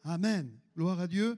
Amen. Gloire à Dieu.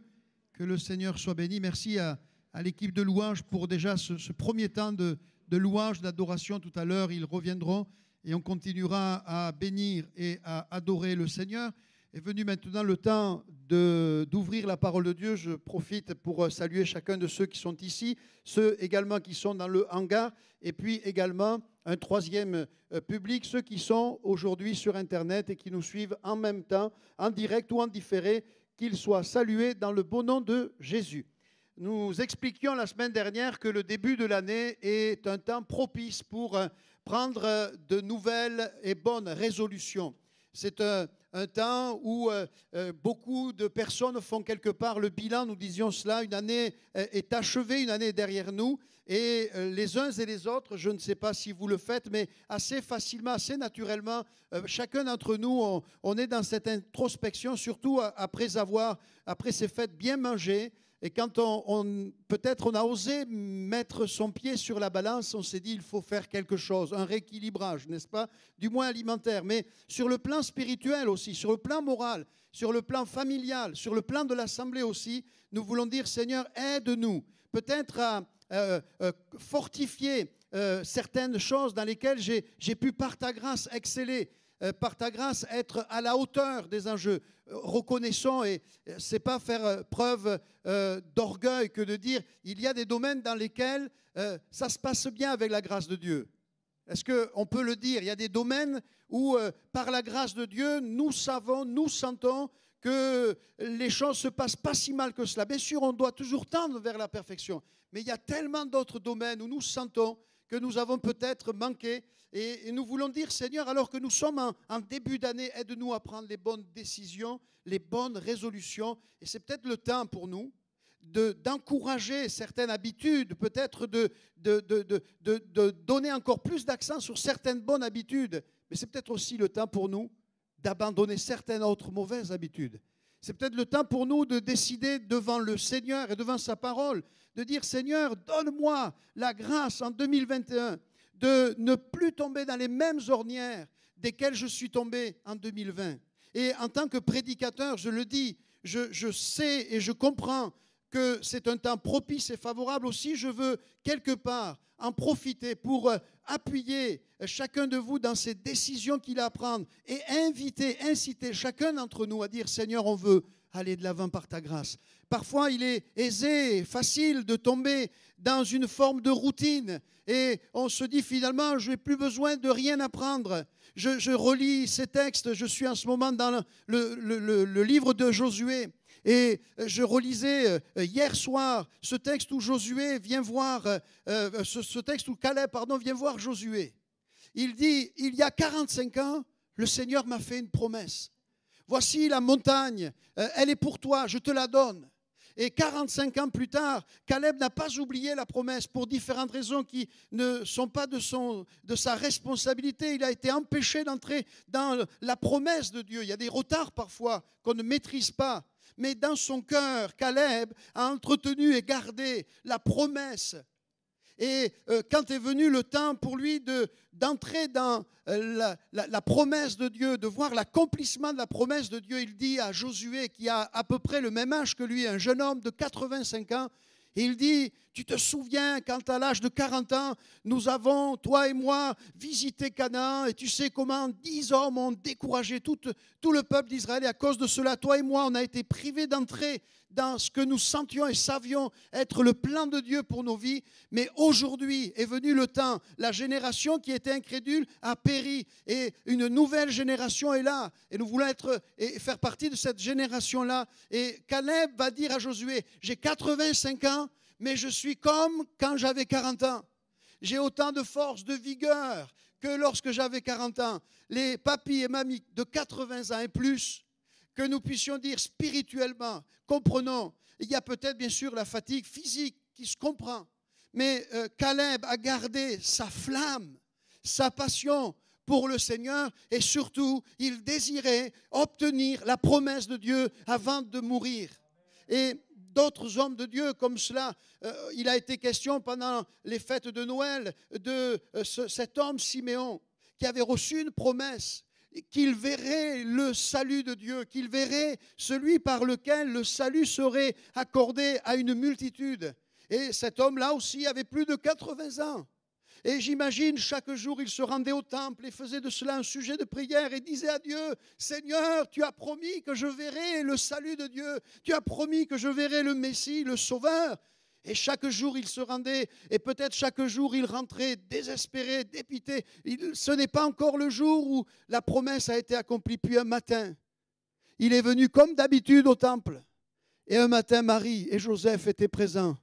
Que le Seigneur soit béni. Merci à l'équipe de louange pour déjà ce premier temps de louange, d'adoration. Tout à l'heure, ils reviendront et on continuera à bénir et à adorer le Seigneur. Est venu maintenant le temps d'ouvrir la parole de Dieu. Je profite pour saluer chacun de ceux qui sont ici, ceux également qui sont dans le hangar, et puis également un troisième public, ceux qui sont aujourd'hui sur Internet et qui nous suivent en même temps, en direct ou en différé, qu'ils soient salués dans le beau nom de Jésus. Nous expliquions la semaine dernière que le début de l'année est un temps propice pour prendre de nouvelles et bonnes résolutions. C'est un temps où beaucoup de personnes font quelque part le bilan, nous disions cela, une année est achevée, une année est derrière nous, et les uns et les autres, je ne sais pas si vous le faites, mais assez facilement, assez naturellement, chacun d'entre nous, on est dans cette introspection, surtout après ces fêtes bien mangées. Et quand peut-être on a osé mettre son pied sur la balance, on s'est dit il faut faire quelque chose, un rééquilibrage, n'est-ce pas? Du moins alimentaire, mais sur le plan spirituel aussi, sur le plan moral, sur le plan familial, sur le plan de l'Assemblée aussi, nous voulons dire Seigneur, aide-nous peut-être à fortifier certaines choses dans lesquelles j'ai pu par ta grâce exceller. Par ta grâce, être à la hauteur des enjeux. Reconnaissons, et ce n'est pas faire preuve d'orgueil que de dire il y a des domaines dans lesquels ça se passe bien avec la grâce de Dieu. Est-ce qu'on peut le dire? Il y a des domaines où, par la grâce de Dieu, nous savons, nous sentons que les choses ne se passent pas si mal que cela. Bien sûr, on doit toujours tendre vers la perfection, mais il y a tellement d'autres domaines où nous sentons que nous avons peut-être manqué. Et nous voulons dire, Seigneur, alors que nous sommes en début d'année, aide-nous à prendre les bonnes décisions, les bonnes résolutions. Et c'est peut-être le temps pour nous d'encourager certaines habitudes, peut-être de donner encore plus d'accent sur certaines bonnes habitudes. Mais c'est peut-être aussi le temps pour nous d'abandonner certaines autres mauvaises habitudes. C'est peut-être le temps pour nous de décider devant le Seigneur et devant sa parole, de dire, Seigneur, donne-moi la grâce en 2021 de ne plus tomber dans les mêmes ornières desquelles je suis tombé en 2020. Et en tant que prédicateur, je le dis, je sais et je comprends que c'est un temps propice et favorable aussi. Je veux quelque part en profiter pour appuyer chacun de vous dans ces décisions qu'il a à prendre et inciter chacun d'entre nous à dire, Seigneur, on veut aller de l'avant par ta grâce. Parfois, il est aisé, facile de tomber dans une forme de routine et on se dit finalement, je n'ai plus besoin de rien apprendre. Je relis ces textes, je suis en ce moment dans le livre de Josué et je relisais hier soir ce texte où Josué vient voir, ce texte où Caleb vient voir Josué. Il dit, il y a 45 ans, le Seigneur m'a fait une promesse. Voici la montagne, elle est pour toi, je te la donne. Et 45 ans plus tard, Caleb n'a pas oublié la promesse pour différentes raisons qui ne sont pas de sa responsabilité. Il a été empêché d'entrer dans la promesse de Dieu. Il y a des retards parfois qu'on ne maîtrise pas. Mais dans son cœur, Caleb a entretenu et gardé la promesse. Et quand est venu le temps pour lui d'entrer dans la promesse de Dieu, de voir l'accomplissement de la promesse de Dieu, il dit à Josué, qui a à peu près le même âge que lui, un jeune homme de 85 ans, et il dit, tu te souviens quand à l'âge de 40 ans, nous avons, toi et moi, visité Canaan, et tu sais comment 10 hommes ont découragé tout le peuple d'Israël, et à cause de cela, toi et moi, on a été privés d'entrer dans ce que nous sentions et savions être le plan de Dieu pour nos vies. Mais aujourd'hui est venu le temps, la génération qui était incrédule a péri, et une nouvelle génération est là, et nous voulons faire partie de cette génération-là. Et Caleb va dire à Josué, j'ai 85 ans, mais je suis comme quand j'avais 40 ans. J'ai autant de force, de vigueur que lorsque j'avais 40 ans. Les papis et mamies de 80 ans et plus, que nous puissions dire spirituellement, comprenons, il y a peut-être bien sûr la fatigue physique qui se comprend, mais Caleb a gardé sa flamme, sa passion pour le Seigneur et surtout, il désirait obtenir la promesse de Dieu avant de mourir. Et d'autres hommes de Dieu comme cela, il a été question pendant les fêtes de Noël de cet homme Siméon qui avait reçu une promesse. qu'il verrait le salut de Dieu, qu'il verrait celui par lequel le salut serait accordé à une multitude. Et cet homme-là aussi avait plus de 80 ans. Et j'imagine, chaque jour, il se rendait au temple et faisait de cela un sujet de prière et disait à Dieu, Seigneur, tu as promis que je verrai le salut de Dieu. Tu as promis que je verrai le Messie, le Sauveur. Et chaque jour, il se rendait, et peut-être chaque jour, il rentrait désespéré, dépité. Ce n'est pas encore le jour où la promesse a été accomplie. Puis un matin, il est venu comme d'habitude au temple. Et un matin, Marie et Joseph étaient présents,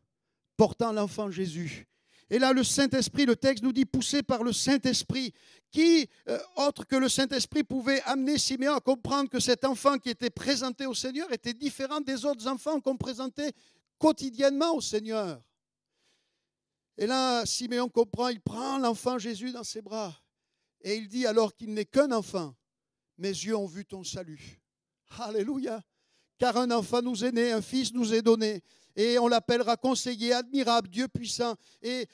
portant l'enfant Jésus. Et là, le Saint-Esprit, le texte nous dit, poussé par le Saint-Esprit, qui, autre que le Saint-Esprit, pouvait amener Siméon à comprendre que cet enfant qui était présenté au Seigneur était différent des autres enfants qu'on présentait quotidiennement au Seigneur. Et là, Siméon comprend, il prend l'enfant Jésus dans ses bras et il dit, alors qu'il n'est qu'un enfant, mes yeux ont vu ton salut. Alléluia. Car un enfant nous est né, un fils nous est donné. Et on l'appellera conseiller, admirable, Dieu puissant. Et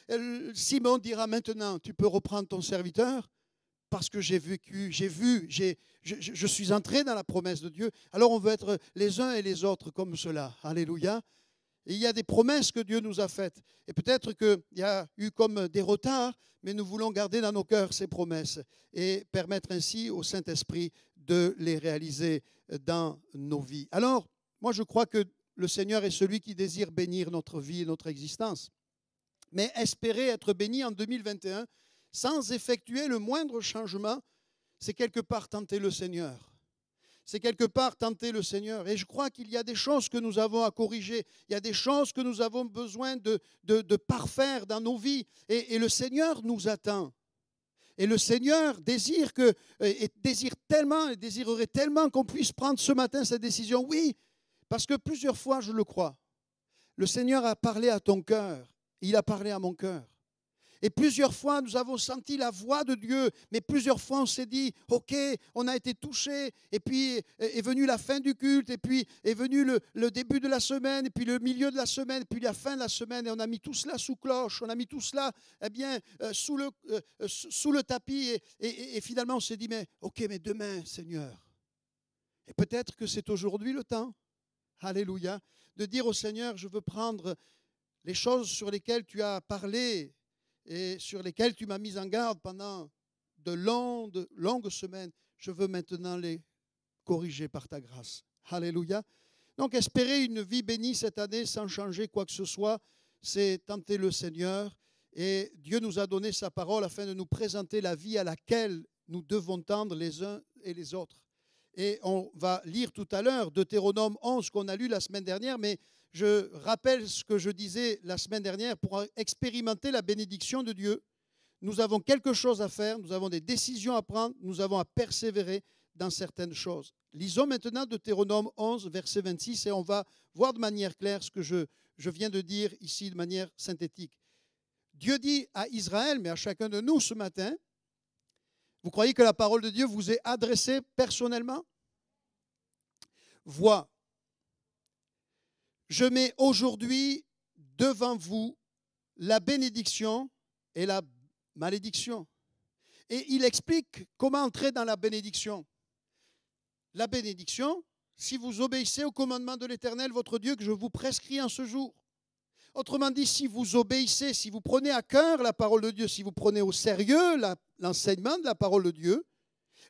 Simon dira maintenant, tu peux reprendre ton serviteur parce que j'ai vécu, je suis entré dans la promesse de Dieu. Alors on veut être les uns et les autres comme cela. Alléluia. Et il y a des promesses que Dieu nous a faites. Et peut-être qu'il y a eu comme des retards, mais nous voulons garder dans nos cœurs ces promesses et permettre ainsi au Saint-Esprit de les réaliser dans nos vies. Alors, moi je crois que le Seigneur est celui qui désire bénir notre vie et notre existence. Mais espérer être béni en 2021 sans effectuer le moindre changement, c'est quelque part tenter le Seigneur. C'est quelque part tenter le Seigneur. Et je crois qu'il y a des choses que nous avons à corriger. Il y a des choses que nous avons besoin de parfaire dans nos vies. Et le Seigneur nous attend. Et le Seigneur désirerait tellement qu'on puisse prendre ce matin cette décision. Oui, parce que plusieurs fois, je le crois, le Seigneur a parlé à ton cœur. Il a parlé à mon cœur. Et plusieurs fois, nous avons senti la voix de Dieu, mais plusieurs fois, on s'est dit, OK, on a été touchés, et puis est venue la fin du culte, et puis est venu le début de la semaine, et puis le milieu de la semaine, et puis la fin de la semaine, et on a mis tout cela sous cloche, on a mis tout cela sous le tapis, et finalement, on s'est dit, mais OK, mais demain, Seigneur. Et peut-être que c'est aujourd'hui le temps, alléluia, de dire au Seigneur, je veux prendre les choses sur lesquelles tu as parlé, et sur lesquels tu m'as mis en garde pendant de longues semaines, je veux maintenant les corriger par ta grâce. Alléluia. Donc, espérer une vie bénie cette année sans changer quoi que ce soit, c'est tenter le Seigneur. Et Dieu nous a donné sa parole afin de nous présenter la vie à laquelle nous devons tendre les uns et les autres. Et on va lire tout à l'heure Deutéronome 11 qu'on a lu la semaine dernière, mais je rappelle ce que je disais la semaine dernière, pour expérimenter la bénédiction de Dieu, nous avons quelque chose à faire, nous avons des décisions à prendre, nous avons à persévérer dans certaines choses. Lisons maintenant Deutéronome 11, verset 26, et on va voir de manière claire ce que je viens de dire ici de manière synthétique. Dieu dit à Israël, mais à chacun de nous ce matin, vous croyez que la parole de Dieu vous est adressée personnellement? Vois, je mets aujourd'hui devant vous la bénédiction et la malédiction. Et il explique comment entrer dans la bénédiction. La bénédiction, si vous obéissez au commandement de l'Éternel, votre Dieu, que je vous prescris en ce jour. Autrement dit, si vous obéissez, si vous prenez à cœur la parole de Dieu, si vous prenez au sérieux l'enseignement de la parole de Dieu,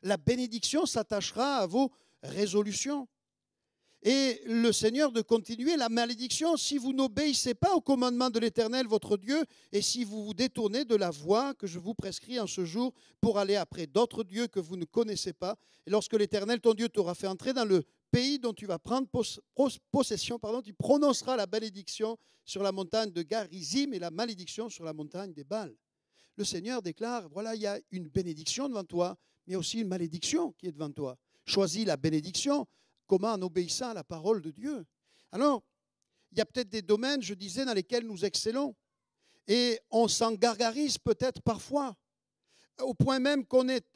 la bénédiction s'attachera à vos résolutions. Et le Seigneur de continuer la malédiction si vous n'obéissez pas au commandement de l'Éternel, votre Dieu, et si vous vous détournez de la voie que je vous prescris en ce jour pour aller après d'autres dieux que vous ne connaissez pas. Et lorsque l'Éternel, ton Dieu, t'aura fait entrer dans le pays dont tu vas prendre possession, tu prononceras la bénédiction sur la montagne de Garizim et la malédiction sur la montagne des Bals. Le Seigneur déclare, voilà, il y a une bénédiction devant toi, mais aussi une malédiction qui est devant toi. Choisis la bénédiction. Comment en obéissant à la parole de Dieu. Alors, il y a peut-être des domaines, je disais, dans lesquels nous excellons. Et on s'en gargarise peut-être parfois, au point même qu'on est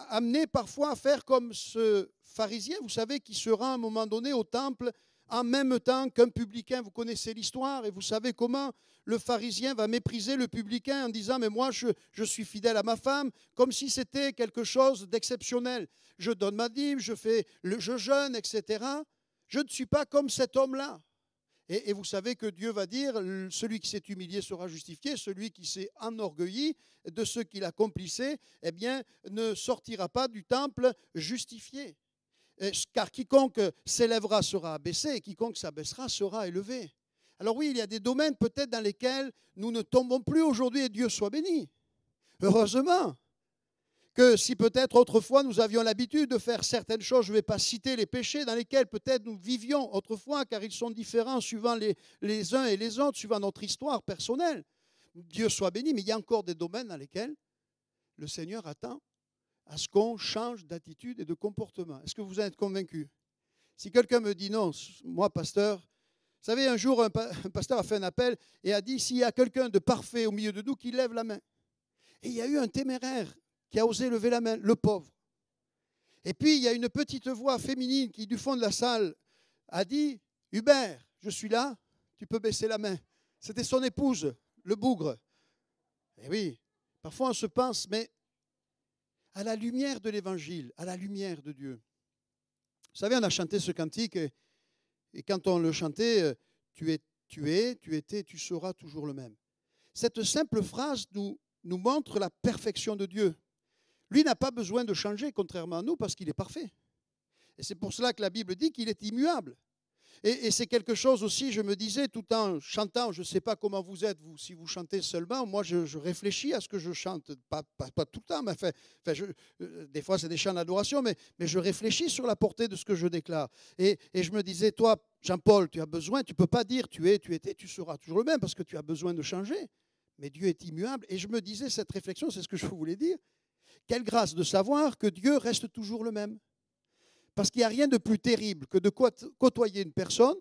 amené parfois à faire comme ce pharisien, vous savez, qui se rend à un moment donné au temple en même temps qu'un publicain. Vous connaissez l'histoire et vous savez comment le pharisien va mépriser le publicain en disant « mais moi, je suis fidèle à ma femme », comme si c'était quelque chose d'exceptionnel. Je donne ma dîme, je jeûne, etc. Je ne suis pas comme cet homme-là. Et vous savez que Dieu va dire, celui qui s'est humilié sera justifié, celui qui s'est enorgueilli de ce qu'il accomplissait, eh bien, ne sortira pas du temple justifié. Car quiconque s'élèvera sera abaissé, et quiconque s'abaissera sera élevé. Alors oui, il y a des domaines peut-être dans lesquels nous ne tombons plus aujourd'hui, et Dieu soit béni. Heureusement que si peut-être autrefois nous avions l'habitude de faire certaines choses, je ne vais pas citer les péchés dans lesquels peut-être nous vivions autrefois, car ils sont différents suivant les uns et les autres, suivant notre histoire personnelle. Dieu soit béni, mais il y a encore des domaines dans lesquels le Seigneur attend à ce qu'on change d'attitude et de comportement. Est-ce que vous en êtes convaincu? Si quelqu'un me dit non, moi pasteur, vous savez, un jour un pasteur a fait un appel et a dit s'il y a quelqu'un de parfait au milieu de nous, qu'il lève la main. Et il y a eu un téméraire qui a osé lever la main, le pauvre. Et puis, il y a une petite voix féminine qui, du fond de la salle, a dit « Hubert, je suis là, tu peux baisser la main. » C'était son épouse, le bougre. Et oui, parfois on se pense, mais à la lumière de l'Évangile, à la lumière de Dieu. Vous savez, on a chanté ce cantique, et quand on le chantait, tu étais, tu seras toujours le même. Cette simple phrase nous montre la perfection de Dieu. Lui n'a pas besoin de changer, contrairement à nous, parce qu'il est parfait. Et c'est pour cela que la Bible dit qu'il est immuable. Et c'est quelque chose aussi, je me disais, tout en chantant, je ne sais pas comment vous êtes, vous, si vous chantez seulement, moi je réfléchis à ce que je chante, pas tout le temps, mais des fois c'est des chants d'adoration, mais je réfléchis sur la portée de ce que je déclare. Et je me disais, toi, Jean-Paul, tu as besoin, tu ne peux pas dire tu étais, tu seras toujours le même, parce que tu as besoin de changer. Mais Dieu est immuable. Et je me disais, cette réflexion, c'est ce que je voulais dire. Quelle grâce de savoir que Dieu reste toujours le même. Parce qu'il n'y a rien de plus terrible que de côtoyer une personne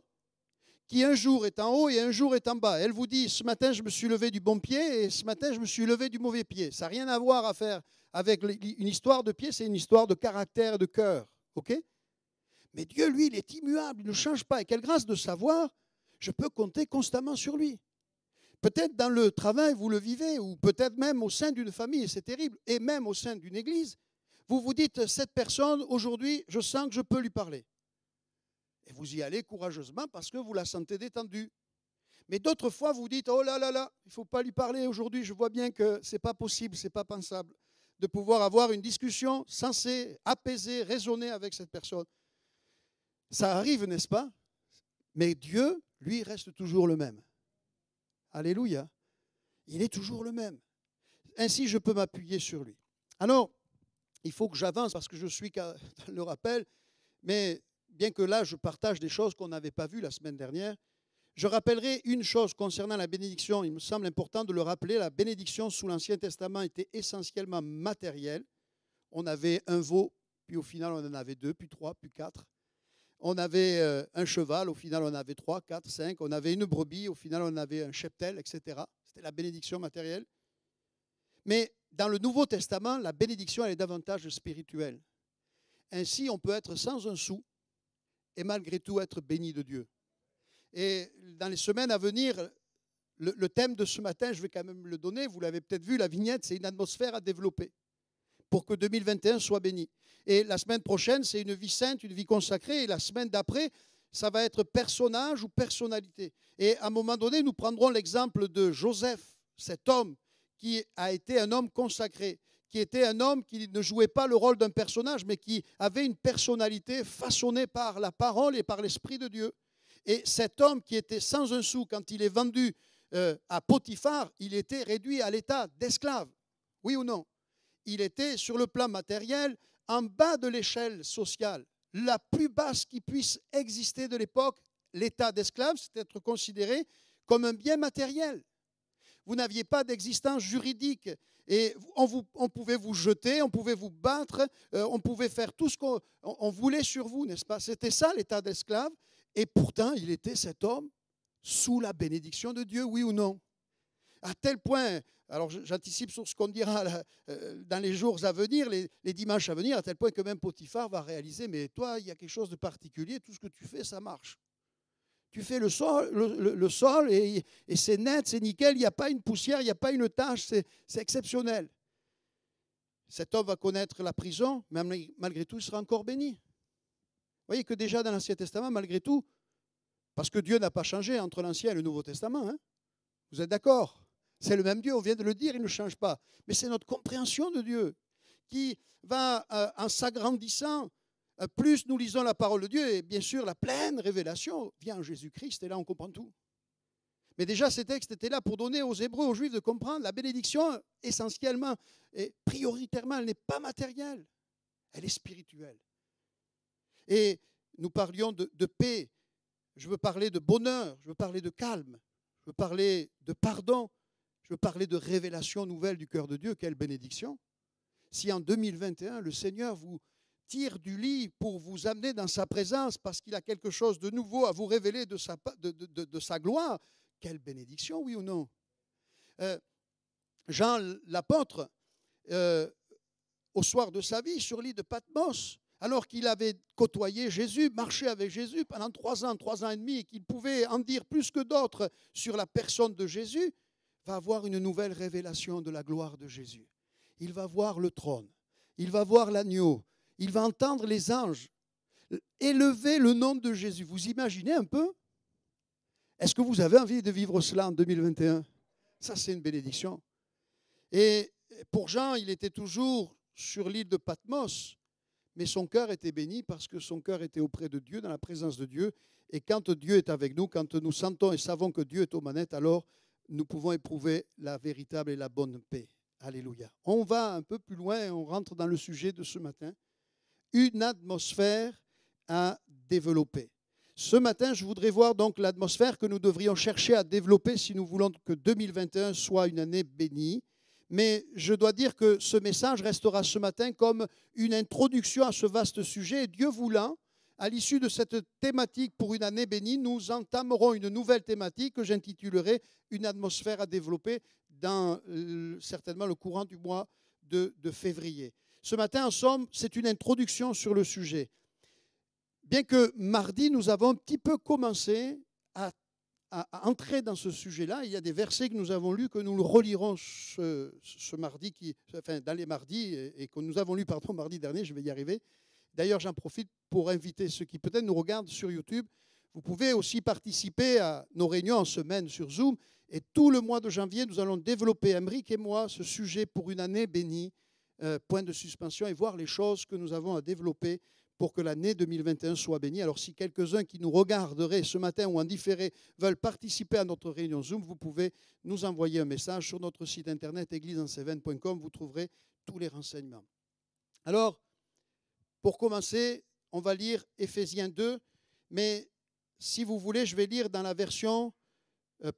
qui un jour est en haut et un jour est en bas. Elle vous dit, ce matin je me suis levé du bon pied et ce matin je me suis levé du mauvais pied. Ça n'a rien à voir à faire avec une histoire de pied, c'est une histoire de caractère et de cœur. Ok ? Mais Dieu, lui, il est immuable, il ne change pas. Et quelle grâce de savoir, je peux compter constamment sur lui. Peut-être dans le travail, vous le vivez, ou peut-être même au sein d'une famille, et c'est terrible, et même au sein d'une église. Vous vous dites, cette personne, aujourd'hui, je sens que je peux lui parler. Et vous y allez courageusement parce que vous la sentez détendue. Mais d'autres fois, vous dites, oh là là là, il ne faut pas lui parler aujourd'hui, je vois bien que ce n'est pas possible, ce n'est pas pensable de pouvoir avoir une discussion sensée, apaisée, raisonnée avec cette personne. Ça arrive, n'est-ce pas? Mais Dieu, lui, reste toujours le même. Alléluia. Il est toujours le même. Ainsi, je peux m'appuyer sur lui. Alors, il faut que j'avance parce que je suis dans le rappel, mais bien que là, je partage des choses qu'on n'avait pas vues la semaine dernière, je rappellerai une chose concernant la bénédiction. Il me semble important de le rappeler. La bénédiction sous l'Ancien Testament était essentiellement matérielle. On avait un veau, puis au final, on en avait 2, puis 3, puis 4. On avait un cheval, au final on avait 3, 4, 5. On avait une brebis, au final on avait un cheptel, etc. C'était la bénédiction matérielle. Mais dans le Nouveau Testament, la bénédiction elle est davantage spirituelle. Ainsi, on peut être sans un sou et malgré tout être béni de Dieu. Et dans les semaines à venir, le thème de ce matin, je vais quand même le donner, vous l'avez peut-être vu, la vignette, c'est une atmosphère à développer pour que 2021 soit béni. Et la semaine prochaine, c'est une vie sainte, une vie consacrée. Et la semaine d'après, ça va être personnage ou personnalité. Et à un moment donné, nous prendrons l'exemple de Joseph, cet homme qui a été un homme consacré, qui était un homme qui ne jouait pas le rôle d'un personnage, mais qui avait une personnalité façonnée par la parole et par l'Esprit de Dieu. Et cet homme qui était sans un sou, quand il est vendu à Potiphar, il était réduit à l'état d'esclave. Oui ou non? Il était sur le plan matériel en bas de l'échelle sociale, la plus basse qui puisse exister de l'époque. L'état d'esclave, c'est être considéré comme un bien matériel. Vous n'aviez pas d'existence juridique et on pouvait vous jeter, on pouvait vous battre, on pouvait faire tout ce qu'on voulait sur vous, n'est-ce pas? C'était ça l'état d'esclave et pourtant il était cet homme sous la bénédiction de Dieu, oui ou non? À tel point, alors j'anticipe sur ce qu'on dira dans les jours à venir, les dimanches à venir, à tel point que même Potiphar va réaliser, mais toi, il y a quelque chose de particulier, tout ce que tu fais, ça marche. Tu fais le sol et c'est net, c'est nickel, il n'y a pas une poussière, il n'y a pas une tache, c'est exceptionnel. Cet homme va connaître la prison, mais malgré tout, il sera encore béni. Vous voyez que déjà dans l'Ancien Testament, malgré tout, parce que Dieu n'a pas changé entre l'Ancien et le Nouveau Testament, hein, vous êtes d'accord? C'est le même Dieu, on vient de le dire, il ne change pas. Mais c'est notre compréhension de Dieu qui va, en s'agrandissant, plus nous lisons la parole de Dieu, et bien sûr, la pleine révélation vient en Jésus-Christ, et là, on comprend tout. Mais déjà, ces textes étaient là pour donner aux Hébreux, aux Juifs, de comprendre la bénédiction, essentiellement et prioritairement, elle n'est pas matérielle, elle est spirituelle. Et nous parlions de paix, je veux parler de bonheur, je veux parler de calme, je veux parler de pardon, je veux parler de révélation nouvelle du cœur de Dieu. Quelle bénédiction! Si en 2021, le Seigneur vous tire du lit pour vous amener dans sa présence parce qu'il a quelque chose de nouveau à vous révéler de sa gloire, quelle bénédiction, oui ou non? Jean l'apôtre, au soir de sa vie, sur l'île de Patmos, alors qu'il avait côtoyé Jésus, marché avec Jésus pendant 3 ans et demi, et qu'il pouvait en dire plus que d'autres sur la personne de Jésus, va avoir une nouvelle révélation de la gloire de Jésus. Il va voir le trône, il va voir l'agneau, il va entendre les anges élever le nom de Jésus. Vous imaginez un peu? Est-ce que vous avez envie de vivre cela en 2021? Ça, c'est une bénédiction. Et pour Jean, il était toujours sur l'île de Patmos, mais son cœur était béni parce que son cœur était auprès de Dieu, dans la présence de Dieu. Et quand Dieu est avec nous, quand nous sentons et savons que Dieu est aux manettes, alors nous pouvons éprouver la véritable et la bonne paix. Alléluia. On va un peu plus loin, on rentre dans le sujet de ce matin. Une atmosphère à développer. Ce matin, je voudrais voir donc l'atmosphère que nous devrions chercher à développer si nous voulons que 2021 soit une année bénie. Mais je dois dire que ce message restera ce matin comme une introduction à ce vaste sujet. Et Dieu voulant, à l'issue de cette thématique pour une année bénie, nous entamerons une nouvelle thématique que j'intitulerai « Une atmosphère à développer » dans certainement le courant du mois de février. Ce matin, en somme, c'est une introduction sur le sujet. Bien que mardi, nous avons un petit peu commencé à entrer dans ce sujet-là, il y a des versets que nous avons lus, que nous relirons ce mardi, dans les mardis, et que nous avons lus mardi dernier, je vais y arriver. D'ailleurs, j'en profite pour inviter ceux qui peut-être nous regardent sur YouTube. Vous pouvez aussi participer à nos réunions en semaine sur Zoom. Et tout le mois de janvier, nous allons développer, Aymeric et moi, ce sujet pour une année bénie, point de suspension, et voir les choses que nous avons à développer pour que l'année 2021 soit bénie. Alors si quelques-uns qui nous regarderaient ce matin ou en différé veulent participer à notre réunion Zoom, vous pouvez nous envoyer un message sur notre site internet église-en-cévennes.com. Vous trouverez tous les renseignements. Alors, pour commencer, on va lire Éphésiens 2, mais si vous voulez, je vais lire dans la version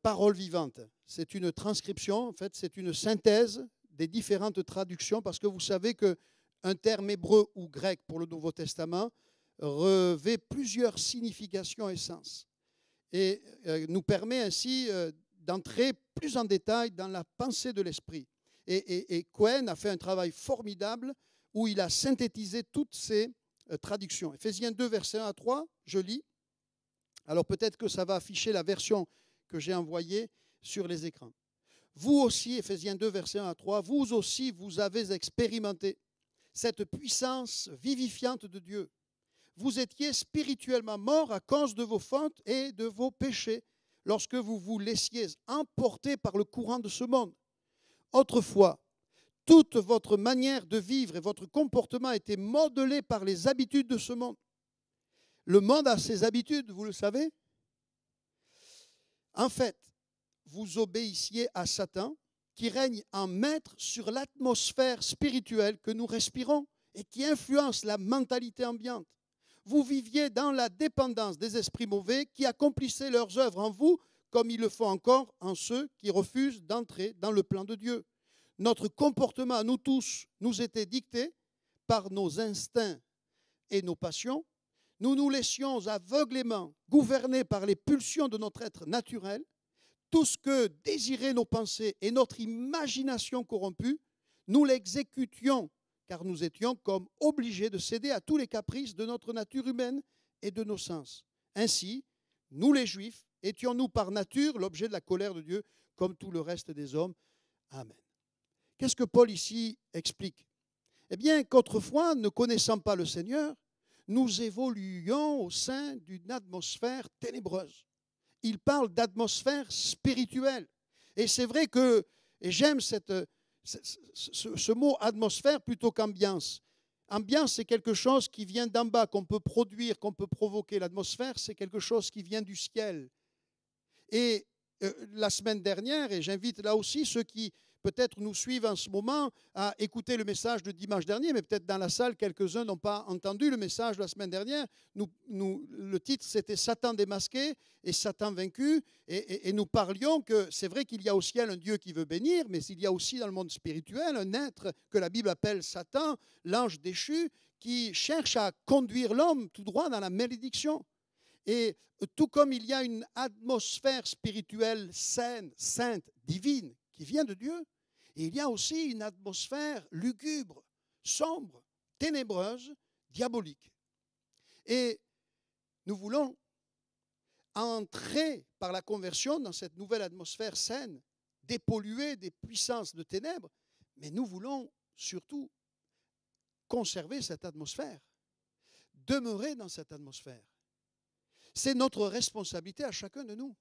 Parole vivante. C'est une transcription, en fait, c'est une synthèse des différentes traductions, parce que vous savez qu'un terme hébreu ou grec pour le Nouveau Testament revêt plusieurs significations et sens, et nous permet ainsi d'entrer plus en détail dans la pensée de l'Esprit. Et Cohen a fait un travail formidable où il a synthétisé toutes ces traductions. Éphésiens 2, versets 1 à 3, je lis. Alors peut-être que ça va afficher la version que j'ai envoyée sur les écrans. Vous aussi, Éphésiens 2, versets 1 à 3, vous aussi, vous avez expérimenté cette puissance vivifiante de Dieu. Vous étiez spirituellement morts à cause de vos fautes et de vos péchés, lorsque vous vous laissiez emporter par le courant de ce monde. Autrefois, toute votre manière de vivre et votre comportement étaient modelés par les habitudes de ce monde. Le monde a ses habitudes, vous le savez. En fait, vous obéissiez à Satan, qui règne en maître sur l'atmosphère spirituelle que nous respirons et qui influence la mentalité ambiante. Vous viviez dans la dépendance des esprits mauvais qui accomplissaient leurs œuvres en vous, comme ils le font encore en ceux qui refusent d'entrer dans le plan de Dieu. Notre comportement à nous tous nous était dicté par nos instincts et nos passions. Nous nous laissions aveuglément gouverner par les pulsions de notre être naturel. Tout ce que désiraient nos pensées et notre imagination corrompue, nous l'exécutions, car nous étions comme obligés de céder à tous les caprices de notre nature humaine et de nos sens. Ainsi, nous les Juifs, étions-nous par nature l'objet de la colère de Dieu, comme tout le reste des hommes. Amen. Qu'est-ce que Paul ici explique? Eh bien, qu'autrefois, ne connaissant pas le Seigneur, nous évoluions au sein d'une atmosphère ténébreuse. Il parle d'atmosphère spirituelle. Et c'est vrai que, et j'aime ce mot atmosphère plutôt qu'ambiance. Ambiance, c'est quelque chose qui vient d'en bas, qu'on peut produire, qu'on peut provoquer. L'atmosphère, c'est quelque chose qui vient du ciel. Et la semaine dernière, et j'invite là aussi ceux qui peut-être nous suivent en ce moment à écouter le message de dimanche dernier, mais peut-être dans la salle, quelques-uns n'ont pas entendu le message de la semaine dernière. Le titre, c'était Satan démasqué et Satan vaincu. Et nous parlions que c'est vrai qu'il y a au ciel un Dieu qui veut bénir, mais il y a aussi dans le monde spirituel un être que la Bible appelle Satan, l'ange déchu, qui cherche à conduire l'homme tout droit dans la malédiction. Et tout comme il y a une atmosphère spirituelle saine, sainte, divine, qui vient de Dieu, et il y a aussi une atmosphère lugubre, sombre, ténébreuse, diabolique. Et nous voulons entrer par la conversion dans cette nouvelle atmosphère saine, dépolluée des puissances de ténèbres, mais nous voulons surtout conserver cette atmosphère, demeurer dans cette atmosphère. C'est notre responsabilité à chacun de nous.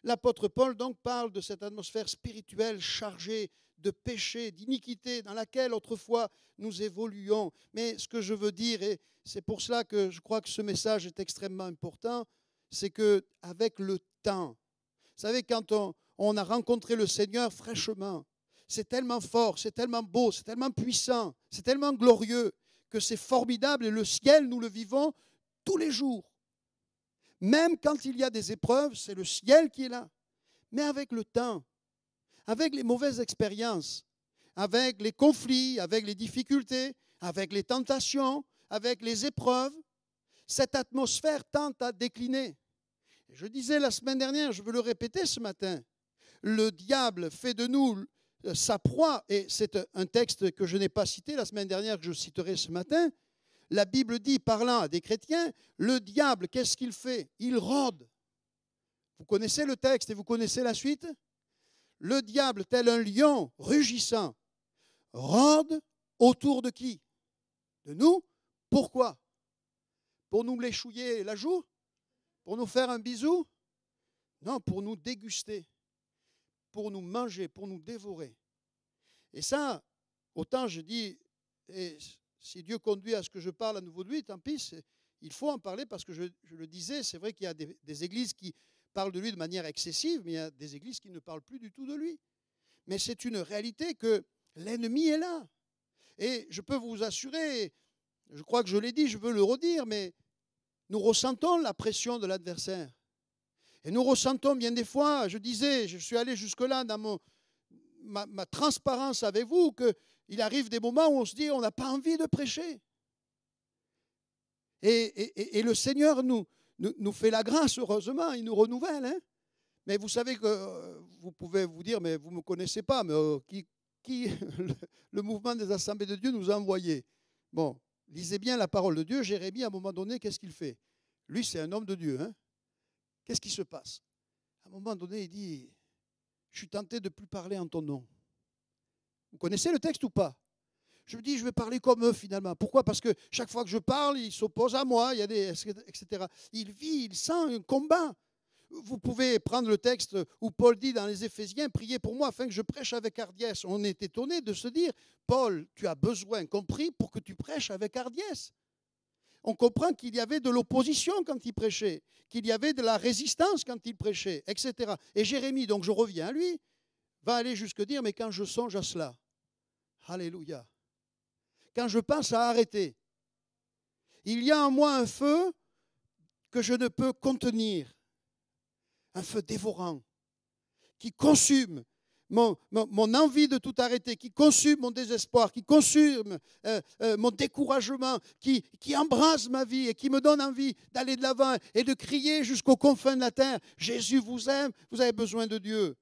L'apôtre Paul donc parle de cette atmosphère spirituelle chargée de péché, d'iniquité, dans laquelle autrefois nous évoluions. Mais ce que je veux dire, et c'est pour cela que je crois que ce message est extrêmement important, c'est qu'avec le temps, vous savez, quand on a rencontré le Seigneur fraîchement, c'est tellement fort, c'est tellement beau, c'est tellement puissant, c'est tellement glorieux, que c'est formidable, et le ciel, nous le vivons tous les jours. Même quand il y a des épreuves, c'est le ciel qui est là. Mais avec le temps, avec les mauvaises expériences, avec les conflits, avec les difficultés, avec les tentations, avec les épreuves, cette atmosphère tente à décliner. Je disais la semaine dernière, je veux le répéter ce matin, le diable fait de nous sa proie, et c'est un texte que je n'ai pas cité la semaine dernière, que je citerai ce matin. La Bible dit, parlant à des chrétiens, le diable, qu'est-ce qu'il fait? Il rôde. Vous connaissez le texte et vous connaissez la suite? Le diable, tel un lion rugissant, rôde autour de qui? De nous. Pourquoi? Pour nous léchouiller la joue? Pour nous faire un bisou? Non, pour nous déguster, pour nous manger, pour nous dévorer. Et ça, autant je dis... Si Dieu conduit à ce que je parle à nouveau de lui, tant pis, il faut en parler parce que je le disais, c'est vrai qu'il y a des églises qui parlent de lui de manière excessive, mais il y a des églises qui ne parlent plus du tout de lui. Mais c'est une réalité que l'ennemi est là. Et je peux vous assurer, je crois que je l'ai dit, je veux le redire, mais nous ressentons la pression de l'adversaire. Et nous ressentons bien des fois, je disais, je suis allé jusque-là dans ma transparence avec vous, qu'il arrive des moments où on se dit on n'a pas envie de prêcher. Et le Seigneur nous fait la grâce, heureusement, il nous renouvelle. Hein? Mais vous savez que vous pouvez vous dire, mais vous ne me connaissez pas, mais le mouvement des assemblées de Dieu nous a envoyés. Bon, lisez bien la parole de Dieu. Jérémie, à un moment donné, qu'est-ce qu'il fait? Lui, c'est un homme de Dieu. Hein? Qu'est-ce qui se passe? À un moment donné, il dit, je suis tenté de ne plus parler en ton nom. Vous connaissez le texte ou pas? Je me dis, je vais parler comme eux finalement. Pourquoi? Parce que chaque fois que je parle, ils s'opposent à moi, il y a des, etc. Il vit, il sent un combat. Vous pouvez prendre le texte où Paul dit dans les Éphésiens, priez pour moi afin que je prêche avec hardiesse. On est étonné de se dire, Paul, tu as besoin qu'on prie pour que tu prêches avec hardiesse. On comprend qu'il y avait de l'opposition quand il prêchait, qu'il y avait de la résistance quand il prêchait, etc. Et Jérémie, donc je reviens à lui, va aller jusque dire, mais quand je songe à cela, alléluia, quand je pense à arrêter, il y a en moi un feu que je ne peux contenir, un feu dévorant, qui consume mon envie de tout arrêter, qui consume mon désespoir, qui consume mon découragement, qui embrase ma vie et qui me donne envie d'aller de l'avant et de crier jusqu'aux confins de la terre, Jésus vous aime, vous avez besoin de Dieu.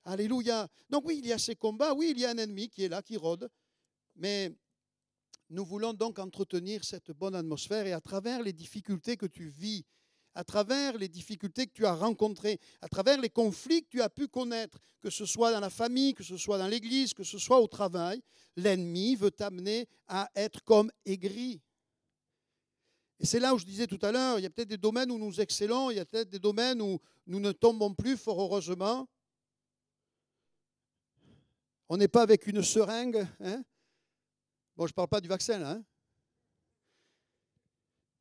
Alléluia. Donc oui, il y a ces combats, oui, il y a un ennemi qui est là, qui rôde, mais nous voulons donc entretenir cette bonne atmosphère et à travers les difficultés que tu vis, à travers les difficultés que tu as rencontrées, à travers les conflits que tu as pu connaître, que ce soit dans la famille, que ce soit dans l'église, que ce soit au travail, l'ennemi veut t'amener à être comme aigri. Et c'est là où je disais tout à l'heure, il y a peut-être des domaines où nous excellons, il y a peut-être des domaines où nous ne tombons plus, fort heureusement. On n'est pas avec une seringue. Hein? Bon, je ne parle pas du vaccin, là. Hein?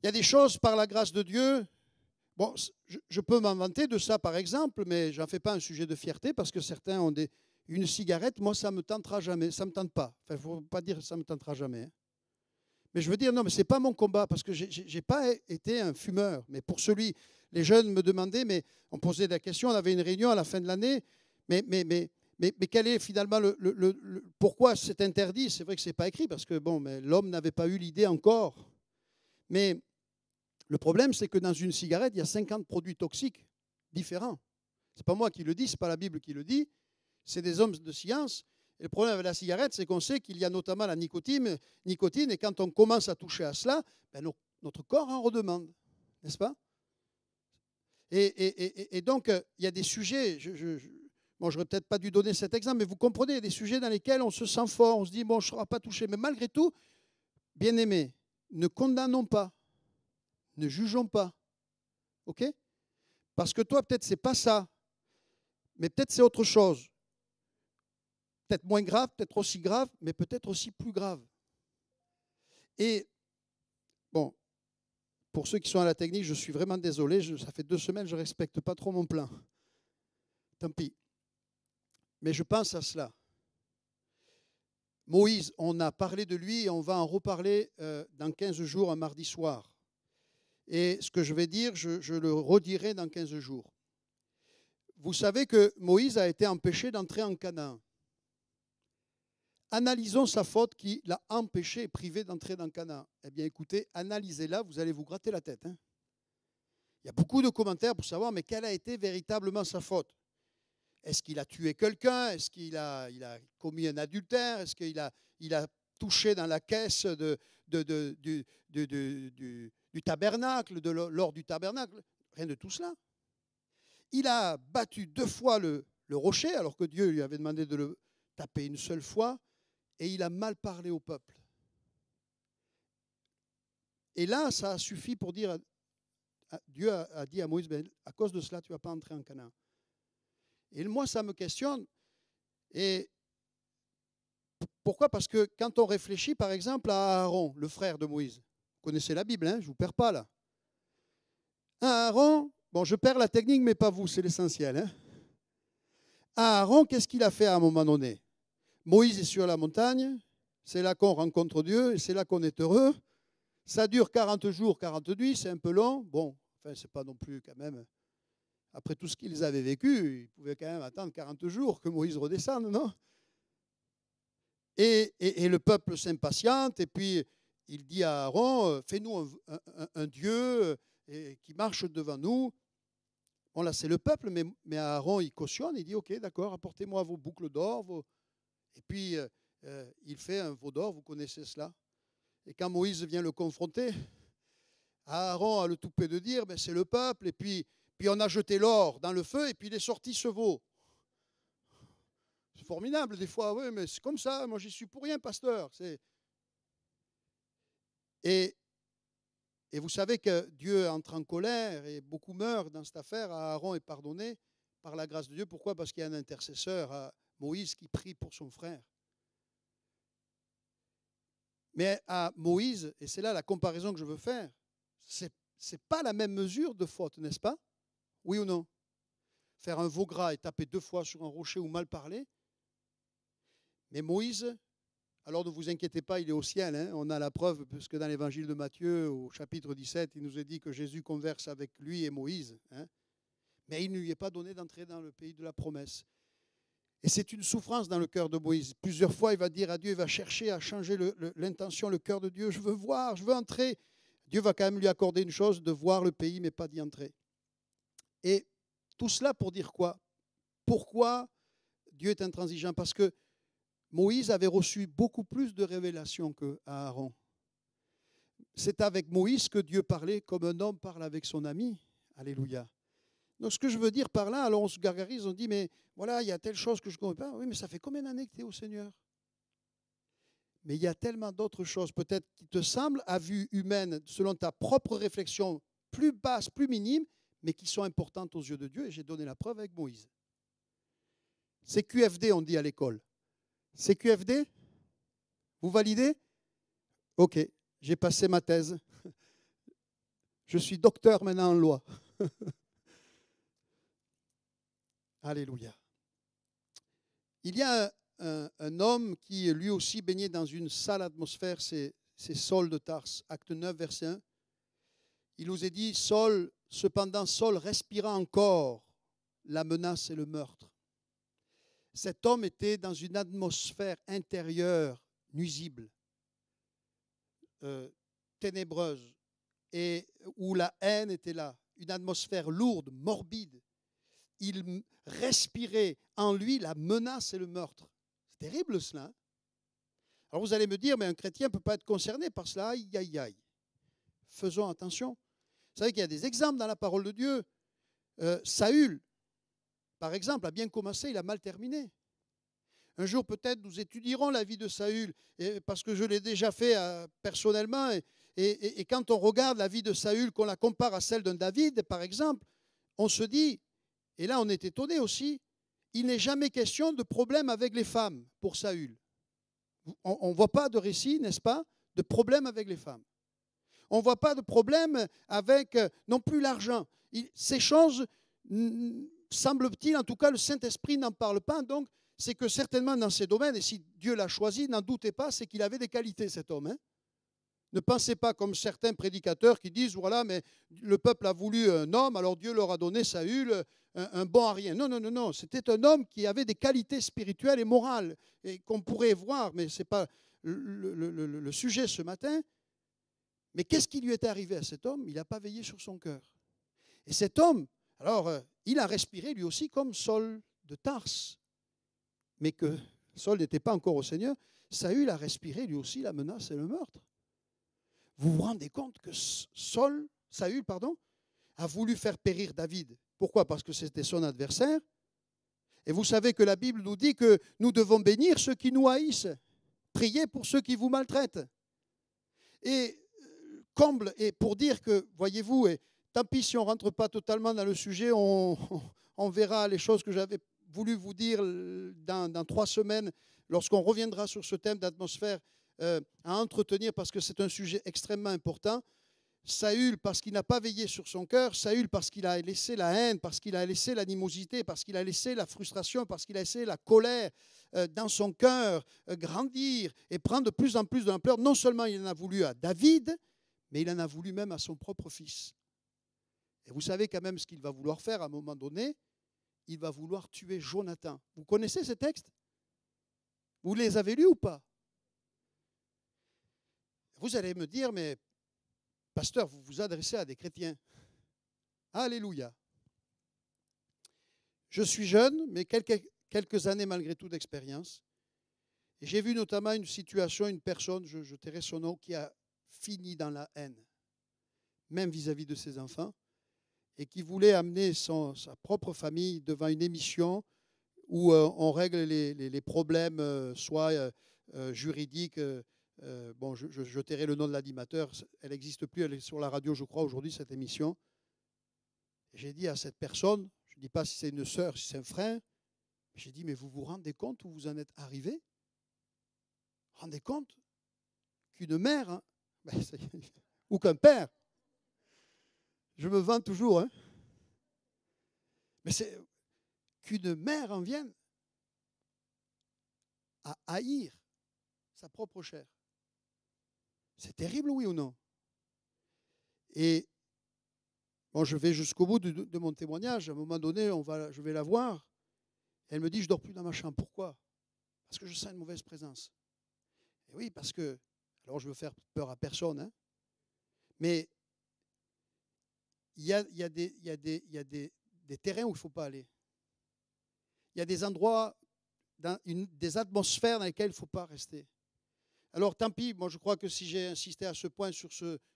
Il y a des choses, par la grâce de Dieu, bon, je peux m'en vanter de ça, par exemple, mais je n'en fais pas un sujet de fierté, parce que certains ont une cigarette. Moi, ça ne me tentera jamais. Ça ne me tente pas. Enfin, il ne faut pas dire que ça ne me tentera jamais. Hein? Mais je veux dire, non, mais ce n'est pas mon combat, parce que je n'ai pas été un fumeur. Mais pour celui, les jeunes me demandaient, mais on posait la question, on avait une réunion à la fin de l'année, mais quel est finalement pourquoi c'est interdit? C'est vrai que ce n'est pas écrit, parce que bon, mais l'homme n'avait pas eu l'idée encore. Mais le problème, c'est que dans une cigarette, il y a 50 produits toxiques différents. Ce n'est pas moi qui le dis, ce n'est pas la Bible qui le dit, c'est des hommes de science. Et le problème avec la cigarette, c'est qu'on sait qu'il y a notamment la nicotine, et quand on commence à toucher à cela, ben notre corps en redemande, n'est-ce pas? Et donc, il y a des sujets, bon, je n'aurais peut-être pas dû donner cet exemple, mais vous comprenez, il y a des sujets dans lesquels on se sent fort, on se dit, bon, je ne serai pas touché. Mais malgré tout, bien-aimés, ne condamnons pas, ne jugeons pas, ok? Parce que toi, peut-être, ce n'est pas ça, mais peut-être c'est autre chose. Peut-être moins grave, peut-être aussi grave, mais peut-être aussi plus grave. Et, bon, pour ceux qui sont à la technique, je suis vraiment désolé, ça fait 2 semaines, je ne respecte pas trop mon plan. Tant pis. Mais je pense à cela. Moïse, on a parlé de lui et on va en reparler dans 15 jours, un mardi soir. Et ce que je vais dire, je le redirai dans 15 jours. Vous savez que Moïse a été empêché d'entrer en Canaan. Analysons sa faute qui l'a empêché et privé d'entrer dans Canaan. Eh bien, écoutez, analysez-la, vous allez vous gratter la tête. Hein. Il y a beaucoup de commentaires pour savoir, mais quelle a été véritablement sa faute? Est-ce qu'il a tué quelqu'un? Est-ce qu'il a commis un adultère? Est-ce qu'il a touché dans la caisse du tabernacle, lors du tabernacle? Rien de tout cela. Il a battu 2 fois le rocher, alors que Dieu lui avait demandé de le taper une seule fois, et il a mal parlé au peuple. Et là, ça a suffi pour dire, Dieu a dit à Moïse, ben, à cause de cela, tu ne vas pas entrer en Canaan. Et moi, ça me questionne. Et pourquoi? Parce que quand on réfléchit, par exemple, à Aaron, le frère de Moïse, vous connaissez la Bible, hein, je ne vous perds pas là. Aaron, bon, je perds la technique, mais pas vous, c'est l'essentiel. Hein. Aaron, qu'est-ce qu'il a fait à un moment donné? Moïse est sur la montagne, c'est là qu'on rencontre Dieu, et c'est là qu'on est heureux. Ça dure 40 jours, 40 nuits, c'est un peu long. Bon, enfin, c'est pas non plus quand même... Après tout ce qu'ils avaient vécu, ils pouvaient quand même attendre 40 jours que Moïse redescende, non? Et le peuple s'impatiente, et puis il dit à Aaron, fais-nous un Dieu qui marche devant nous. Bon, là, c'est le peuple, mais Aaron, il cautionne, il dit, ok, d'accord, apportez-moi vos boucles d'or. Et puis, il fait un veau d'or, vous connaissez cela. Et quand Moïse vient le confronter, Aaron a le toupet de dire, ben, c'est le peuple, et puis on a jeté l'or dans le feu, et puis il est sorti ce veau. C'est formidable des fois, oui, mais c'est comme ça, moi j'y suis pour rien, pasteur. Et vous savez que Dieu entre en colère, et beaucoup meurent dans cette affaire. Aaron est pardonné par la grâce de Dieu. Pourquoi? Parce qu'il y a un intercesseur, Moïse, qui prie pour son frère. Mais à Moïse, et c'est là la comparaison que je veux faire, c'est pas la même mesure de faute, n'est-ce pas? Oui ou non? Faire un veau gras et taper 2 fois sur un rocher ou mal parler. Mais Moïse, alors ne vous inquiétez pas, il est au ciel. Hein, on a la preuve, puisque dans l'évangile de Matthieu, au chapitre 17, il nous est dit que Jésus converse avec lui et Moïse. Hein, mais il ne lui est pas donné d'entrer dans le pays de la promesse. Et c'est une souffrance dans le cœur de Moïse. Plusieurs fois, il va dire à Dieu, il va chercher à changer l'intention, le cœur de Dieu. Je veux voir, je veux entrer. Dieu va quand même lui accorder une chose, de voir le pays, mais pas d'y entrer. Et tout cela pour dire quoi? Pourquoi Dieu est intransigeant? Parce que Moïse avait reçu beaucoup plus de révélations qu'Aaron. C'est avec Moïse que Dieu parlait comme un homme parle avec son ami. Alléluia. Donc ce que je veux dire par là, alors on se gargarise, on dit, mais voilà, il y a telle chose que je ne comprends pas. Oui, mais ça fait combien d'années que tu es au Seigneur? Mais il y a tellement d'autres choses, peut-être qui te semblent, à vue humaine, selon ta propre réflexion, plus basse, plus minime, mais qui sont importantes aux yeux de Dieu. Et j'ai donné la preuve avec Moïse. C'est QFD, on dit à l'école. C'est QFD? Vous validez? Ok, j'ai passé ma thèse. Je suis docteur maintenant en loi. Alléluia. Il y a un homme qui lui aussi baignait dans une sale atmosphère, c'est Saul de Tarse, acte 9, verset 1. Il nous est dit, cependant Saul respira encore la menace et le meurtre. Cet homme était dans une atmosphère intérieure nuisible, ténébreuse, et où la haine était là, une atmosphère lourde, morbide. Il respirait en lui la menace et le meurtre. C'est terrible cela. Alors vous allez me dire, mais un chrétien ne peut pas être concerné par cela. Aïe, aïe, aïe. Faisons attention. Vous savez qu'il y a des exemples dans la parole de Dieu. Saül, par exemple, a bien commencé, il a mal terminé. Un jour, peut-être, nous étudierons la vie de Saül, parce que je l'ai déjà fait personnellement. Et quand on regarde la vie de Saül, qu'on la compare à celle d'un David, par exemple, on se dit, et là on est étonné aussi, il n'est jamais question de problème avec les femmes pour Saül. On ne voit pas de récit, n'est-ce pas, de problème avec les femmes. On ne voit pas de problème avec non plus l'argent. Ces choses, semble-t-il, en tout cas le Saint-Esprit n'en parle pas, donc c'est que certainement dans ces domaines, et si Dieu l'a choisi, n'en doutez pas, c'est qu'il avait des qualités cet homme. Hein. Ne pensez pas comme certains prédicateurs qui disent, voilà, mais le peuple a voulu un homme, alors Dieu leur a donné Saül, un bon à rien. Non, non, non, non, c'était un homme qui avait des qualités spirituelles et morales, et qu'on pourrait voir, mais ce n'est pas le sujet ce matin. Mais qu'est-ce qui lui était arrivé à cet homme? Il n'a pas veillé sur son cœur. Et cet homme, alors, il a respiré lui aussi comme Saul de Tarse, mais que Saul n'était pas encore au Seigneur. Saül a respiré lui aussi la menace et le meurtre. Vous vous rendez compte que Saül, a voulu faire périr David. Pourquoi? Parce que c'était son adversaire. Et vous savez que la Bible nous dit que nous devons bénir ceux qui nous haïssent, prier pour ceux qui vous maltraitent. Et comble, et pour dire que, voyez-vous, et tant pis si on ne rentre pas totalement dans le sujet, on verra les choses que j'avais voulu vous dire dans 3 semaines, lorsqu'on reviendra sur ce thème d'atmosphère à entretenir, parce que c'est un sujet extrêmement important. Saül, parce qu'il n'a pas veillé sur son cœur, Saül, parce qu'il a laissé la haine, parce qu'il a laissé l'animosité, parce qu'il a laissé la frustration, parce qu'il a laissé la colère dans son cœur grandir et prendre de plus en plus de l'ampleur. Non seulement il en a voulu à David, mais il en a voulu même à son propre fils. Et vous savez quand même ce qu'il va vouloir faire à un moment donné. Il va vouloir tuer Jonathan. Vous connaissez ces textes? Vous les avez lus ou pas? Vous allez me dire, mais pasteur, vous vous adressez à des chrétiens. Alléluia. Je suis jeune, mais quelques années malgré tout d'expérience. Et j'ai vu notamment une situation, une personne, je tairai son nom, qui a fini dans la haine, même vis-à-vis de ses enfants, et qui voulait amener sa propre famille devant une émission où on règle les problèmes, soit juridiques. Bon, je tairai le nom de l'animateur, elle n'existe plus, elle est sur la radio, je crois, aujourd'hui, cette émission. J'ai dit à cette personne, je ne dis pas si c'est une sœur, si c'est un frère, j'ai dit, mais vous vous rendez compte où vous en êtes arrivé? Vous vous rendez compte qu'une mère, hein, ou qu'un père, je me vante toujours, hein, mais c'est qu'une mère en vienne à haïr sa propre chair. C'est terrible, oui ou non? Et bon, je vais jusqu'au bout de mon témoignage. À un moment donné, je vais la voir. Elle me dit, je ne dors plus dans ma chambre. Pourquoi? Parce que je sens une mauvaise présence. Et oui, parce que, alors je veux faire peur à personne, hein, mais il y a des terrains où il ne faut pas aller. Il y a des endroits, des atmosphères dans lesquelles il ne faut pas rester. Alors tant pis, moi je crois que si j'ai insisté à ce point sur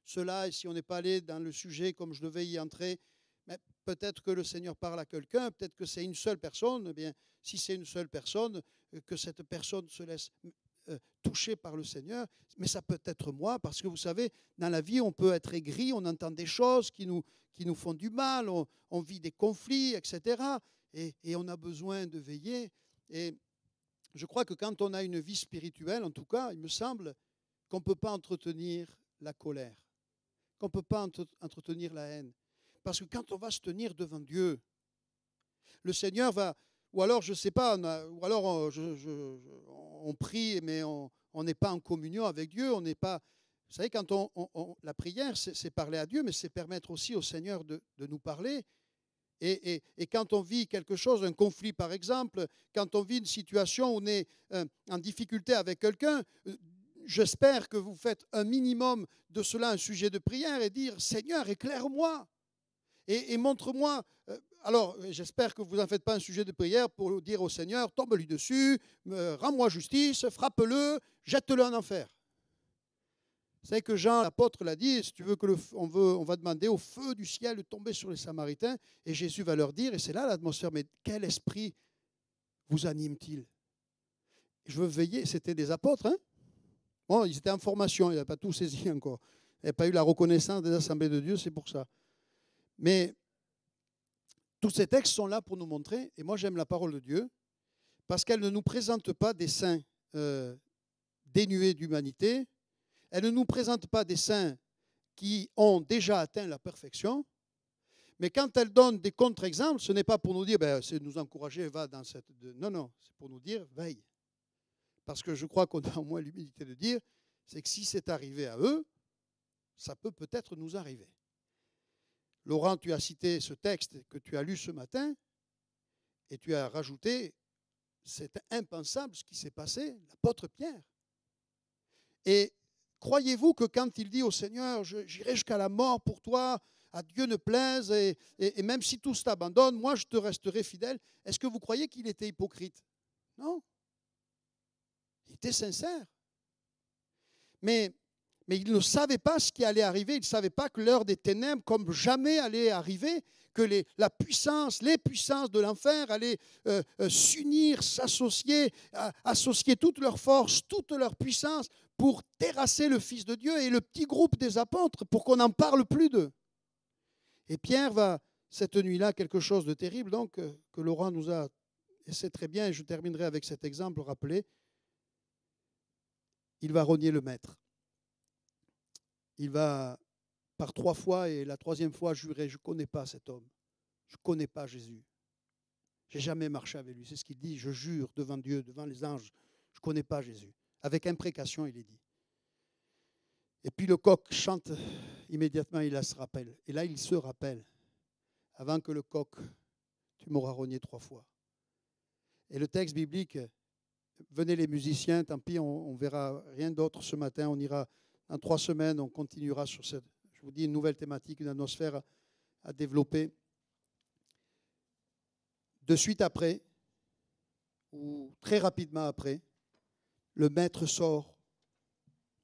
cela, et si on n'est pas allé dans le sujet comme je devais y entrer, mais peut-être que le Seigneur parle à quelqu'un, peut-être que c'est une seule personne. Eh bien, si c'est une seule personne, que cette personne se laisse toucher par le Seigneur. Mais ça peut être moi, parce que vous savez, dans la vie, on peut être aigri, on entend des choses qui nous font du mal, on vit des conflits, etc. Et on a besoin de veiller. Et je crois que quand on a une vie spirituelle, en tout cas, il me semble qu'on ne peut pas entretenir la colère, qu'on ne peut pas entretenir la haine. Parce que quand on va se tenir devant Dieu, le Seigneur va, ou alors je ne sais pas, ou alors on prie, mais on n'est pas en communion avec Dieu, on n'est pas... Vous savez, quand la prière, c'est parler à Dieu, mais c'est permettre aussi au Seigneur de nous parler. Et quand on vit quelque chose, un conflit par exemple, quand on vit une situation où on est en difficulté avec quelqu'un, j'espère que vous faites un minimum de cela un sujet de prière et dire « Seigneur, éclaire-moi et montre-moi ». Alors, j'espère que vous n'en faites pas un sujet de prière pour dire au Seigneur « Tombe-lui dessus, rends-moi justice, frappe-le, jette-le en enfer ». Vous savez que Jean, l'apôtre, l'a dit, si tu veux que on va demander au feu du ciel de tomber sur les Samaritains, et Jésus va leur dire, et c'est là l'atmosphère, mais quel esprit vous anime-t-il? Je veux veiller, c'était des apôtres, hein? Bon, ils étaient en formation, ils n'avaient pas tout saisi encore. Ils n'avaient pas eu la reconnaissance des assemblées de Dieu, c'est pour ça. Mais tous ces textes sont là pour nous montrer, et moi j'aime la parole de Dieu, parce qu'elle ne nous présente pas des saints dénués d'humanité. Elle ne nous présente pas des saints qui ont déjà atteint la perfection, mais quand elle donne des contre-exemples, ce n'est pas pour nous dire, c'est nous encourager, va dans cette... Non, non, c'est pour nous dire, veille. Parce que je crois qu'on a au moins l'humilité de dire, c'est que si c'est arrivé à eux, ça peut peut-être nous arriver. Laurent, tu as cité ce texte que tu as lu ce matin, et tu as rajouté, c'est impensable ce qui s'est passé, l'apôtre Pierre. Et croyez-vous que quand il dit au Seigneur, j'irai jusqu'à la mort pour toi, à Dieu ne plaise, et même si tous t'abandonnent, moi je te resterai fidèle, est-ce que vous croyez qu'il était hypocrite? Non. Il était sincère. Mais il ne savait pas ce qui allait arriver, il ne savait pas que l'heure des ténèbres, comme jamais, allait arriver, que les puissances de l'enfer allaient s'unir, s'associer, associer toute leur force, toute leur puissance, pour terrasser le Fils de Dieu et le petit groupe des apôtres, pour qu'on n'en parle plus d'eux. Et Pierre va, cette nuit-là, quelque chose de terrible, donc, que Laurent nous a, et c'est très bien, et je terminerai avec cet exemple rappelé, il va renier le Maître. Il va, par 3 fois, et la 3e fois, jurer, je ne connais pas cet homme, je ne connais pas Jésus. Je n'ai jamais marché avec lui. C'est ce qu'il dit, je jure devant Dieu, devant les anges, je ne connais pas Jésus. Avec imprécation, il est dit. Et puis le coq chante immédiatement, il se rappelle. Et là, il se rappelle. Avant que le coq, tu m'auras rogné 3 fois. Et le texte biblique, venez les musiciens, tant pis, on verra rien d'autre ce matin. On ira dans 3 semaines, on continuera sur cette, je vous dis, une nouvelle thématique, une atmosphère à développer. De suite après, ou très rapidement après, le maître sort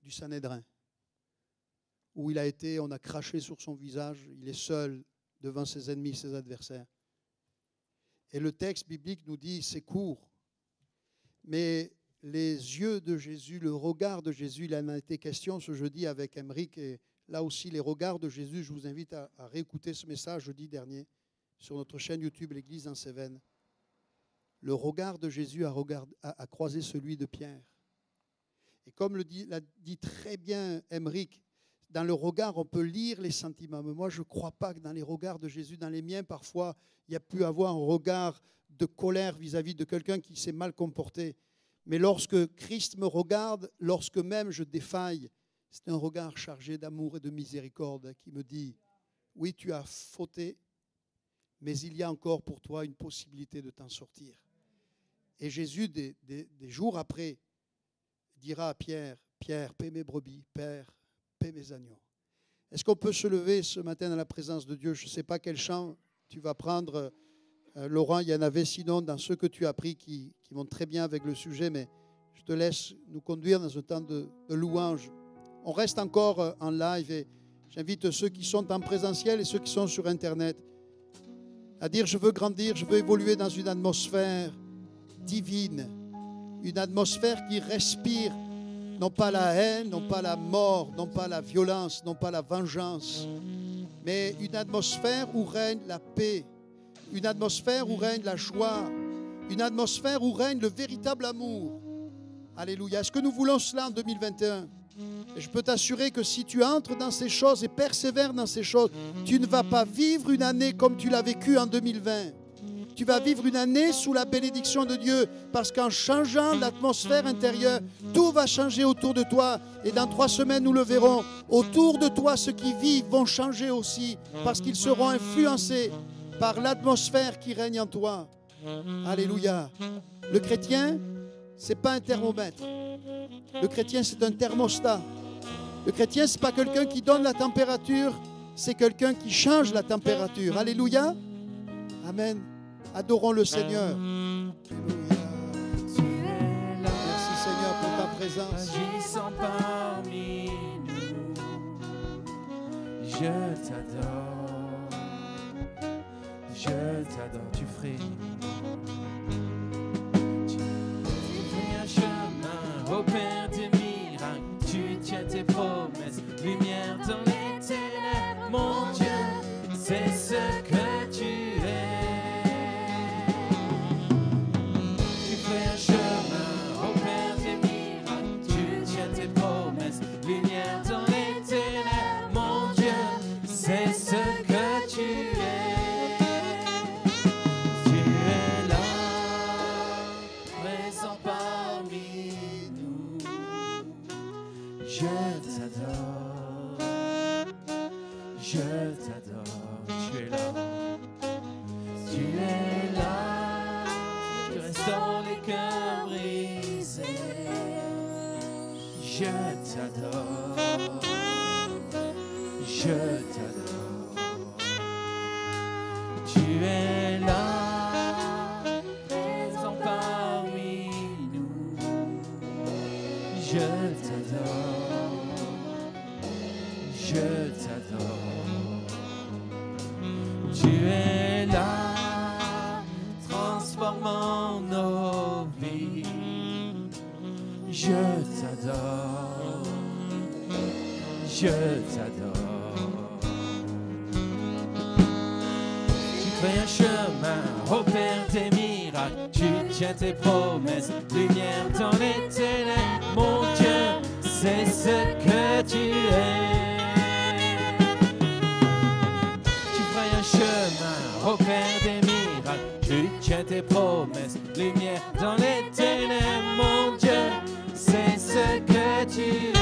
du Sanhédrin, où il a été, on a craché sur son visage, il est seul devant ses ennemis, ses adversaires. Et le texte biblique nous dit, c'est court, mais les yeux de Jésus, le regard de Jésus, il en a été question ce jeudi avec Emeric, et là aussi les regards de Jésus, je vous invite à réécouter ce message jeudi dernier sur notre chaîne YouTube L'Église dans ses veines. Le regard de Jésus a croisé celui de Pierre. Et comme l'a dit très bien Emeric, dans le regard, on peut lire les sentiments. Mais moi, je ne crois pas que dans les regards de Jésus, dans les miens, parfois, il y a pu avoir un regard de colère vis-à-vis de quelqu'un qui s'est mal comporté. Mais lorsque Christ me regarde, lorsque même je défaille, c'est un regard chargé d'amour et de miséricorde qui me dit, oui, tu as fauté, mais il y a encore pour toi une possibilité de t'en sortir. Et Jésus, des jours après, dira à Pierre, Pierre, paie mes brebis, Père, paie mes agneaux. Est-ce qu'on peut se lever ce matin dans la présence de Dieu? Je ne sais pas quel chant tu vas prendre. Laurent, il y en avait sinon dans ceux que tu as pris qui vont très bien avec le sujet, mais je te laisse nous conduire dans un temps de louange. On reste encore en live et j'invite ceux qui sont en présentiel et ceux qui sont sur Internet. à dire je veux grandir, je veux évoluer dans une atmosphère divine, une atmosphère qui respire non pas la haine, non pas la mort, non pas la violence, non pas la vengeance, mais une atmosphère où règne la paix, une atmosphère où règne la joie, une atmosphère où règne le véritable amour. Alléluia. Est-ce que nous voulons cela en 2021? Et je peux t'assurer que si tu entres dans ces choses et persévères dans ces choses, tu ne vas pas vivre une année comme tu l'as vécu en 2020. Tu vas vivre une année sous la bénédiction de Dieu, parce qu'en changeant l'atmosphère intérieure, tout va changer autour de toi. Et dans 3 semaines, nous le verrons. Autour de toi, ceux qui vivent vont changer aussi, parce qu'ils seront influencés par l'atmosphère qui règne en toi. Alléluia. Le chrétien, ce n'est pas un thermomètre. Le chrétien, c'est un thermostat. Le chrétien, ce n'est pas quelqu'un qui donne la température, c'est quelqu'un qui change la température. Alléluia. Amen. Adorons le Seigneur. Alléluia. Merci Seigneur pour ta présence. Agissant parmi nous, je t'adore, tu ferais. Tu fais un chemin, opère des miracles, tu tiens tes promesses, lumière dans les ténèbres, mon Dieu, c'est ce que tu es. Tu fais un chemin, opère des miracles, tu tiens tes promesses, lumière dans les ténèbres, mon Dieu, c'est ce que tu es. Tu es là, présent parmi nous. Je t'adore, tu es là, tu restaures les cœurs brisés. Je t'adore, tu es là, présent parmi nous. Je t'adore, tu es là, transformant nos vies. Je t'adore, tu fais un chemin, opère tes miracles, tu tiens tes promesses, lumière dans les ténèbres, mon Dieu, c'est ce que tu es. Tu fais un chemin, opère des miracles, tu tiens tes promesses, lumière dans les ténèbres, mon Dieu, c'est ce que tu es.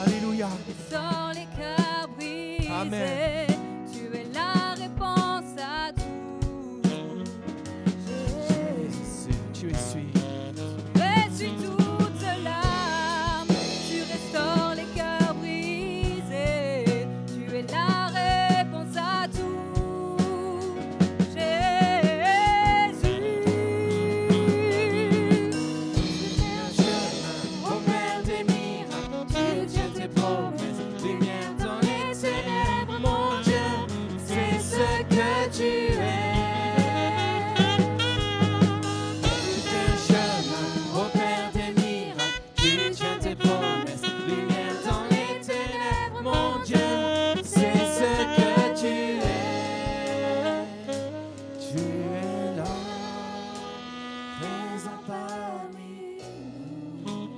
Alléluia. Sors les cœurs brisés. Amen. Tu es la réponse à tout. Jésus, tu essuies. Essuie toute larme. Tu restaures les cœurs brisés. Tu es la réponse à tout. Jésus. Tu fais un chemin, opère des miracles, tu tiens tes promesses, lumière dans les ténèbres, mon Dieu, c'est ce que tu es. Tu fais un chemin, opère des miracles, tu tiens tes promesses, lumière dans les ténèbres, mon Dieu, c'est ce que tu es. Tu es là, présent parmi nous.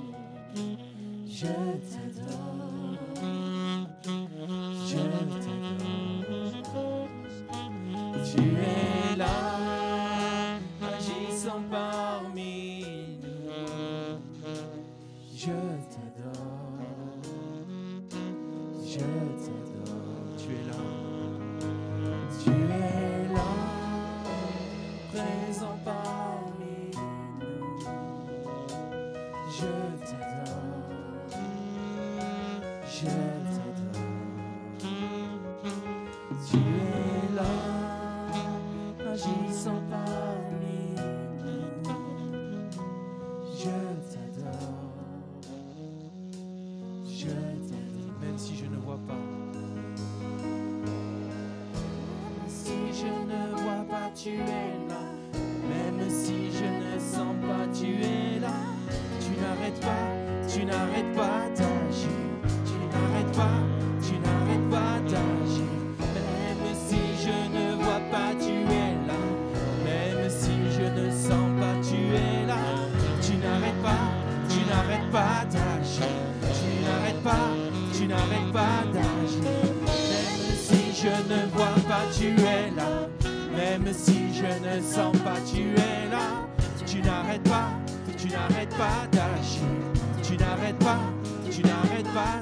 Je t'adore, tu es là, agissant parmi nous. Je t'adore, tu es là, présent parmi nous. Je t'adore, tu es là, agissant parmi nous. Je t'adore, même si je ne vois pas. tu es là. Même si je ne sens pas, tu es là. Tu n'arrêtes pas d'agir. Tu n'arrêtes pas